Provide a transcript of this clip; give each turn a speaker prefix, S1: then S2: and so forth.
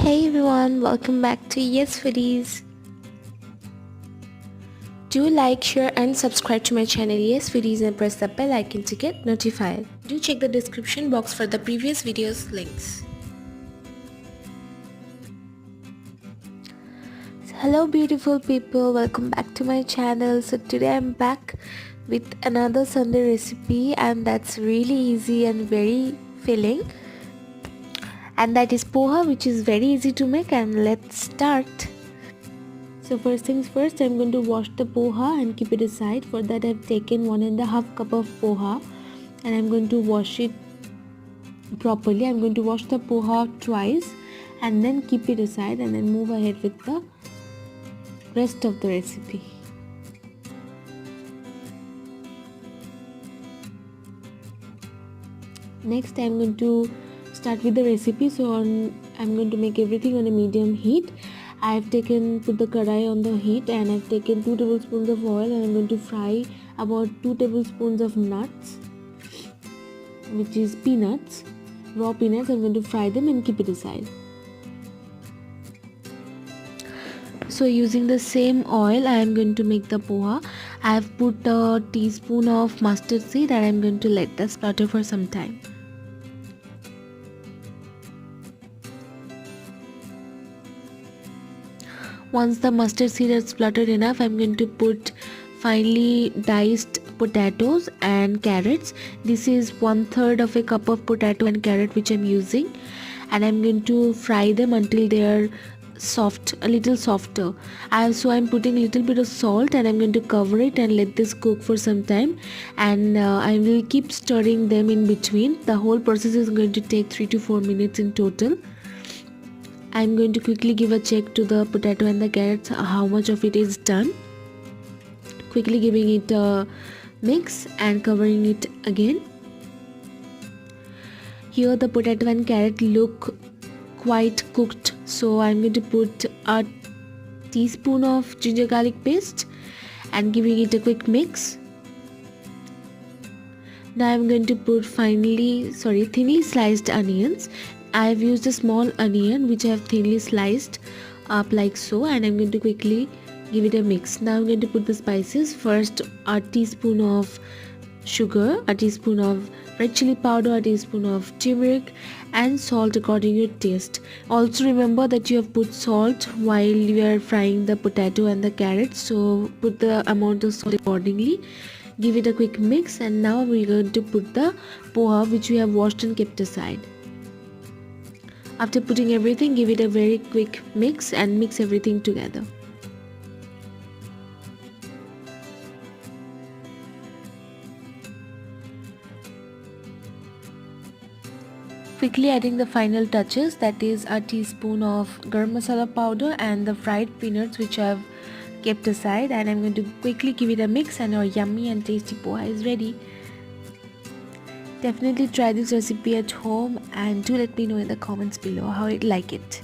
S1: Hey everyone, welcome back to Yes Foodies. Do like, share and subscribe to my channel Yes Foodies and press the bell icon to get notified. Do check the description box for the previous videos links. Hello beautiful people, welcome back to my channel. So today I'm back with another Sunday recipe, and that's really easy and very filling. And that is poha, which is very easy to make, and let's start. So first things first, I'm going to wash the poha and keep it aside. For that I've taken 1.5 cup of poha and I'm going to wash it properly. I'm going to wash the poha twice and then keep it aside, and then move ahead with the rest of the recipe. Next I'm going to start with the recipe. So I'm going to make everything on a medium heat. I've put the kadai on the heat, and I've taken 2 tablespoons of oil, and I'm going to fry about 2 tablespoons of nuts, which is peanuts, raw peanuts. I'm going to fry them and keep it aside. So using the same oil, I am going to make the poha. I have put a teaspoon of mustard seed, and I'm going to let that sputter for some time. Once the mustard seed has spluttered enough, I'm going to put finely diced potatoes and carrots. This is 1/3 of a cup of potato and carrot which I'm using, and I'm going to fry them until they are soft, a little softer. So I'm putting a little bit of salt, and I'm going to cover it and let this cook for some time, and I will keep stirring them in between. The whole process is going to take 3 to 4 minutes in total. I'm going to quickly give a check to the potato and the carrots, how much of it is done. Quickly giving it a mix and covering it again. Here the potato and carrot look quite cooked, so I'm going to put a teaspoon of ginger garlic paste and giving it a quick mix. Now I'm going to put thinly sliced onions. I have used a small onion which I have thinly sliced up like so, and I'm going to quickly give it a mix. Now I'm going to put the spices. First, a teaspoon of sugar, a teaspoon of red chili powder, a teaspoon of turmeric, and salt according to your taste. Also remember that you have put salt while you are frying the potato and the carrots, so put the amount of salt accordingly. Give it a quick mix, and now we're going to put the poha which we have washed and kept aside. After putting everything, give it a very quick mix and mix everything together. Quickly adding the final touches, that is a teaspoon of garam masala powder and the fried peanuts which I have kept aside, and I'm going to quickly give it a mix, and our yummy and tasty poha is ready. Definitely try this recipe at home, and do let me know in the comments below how you like it.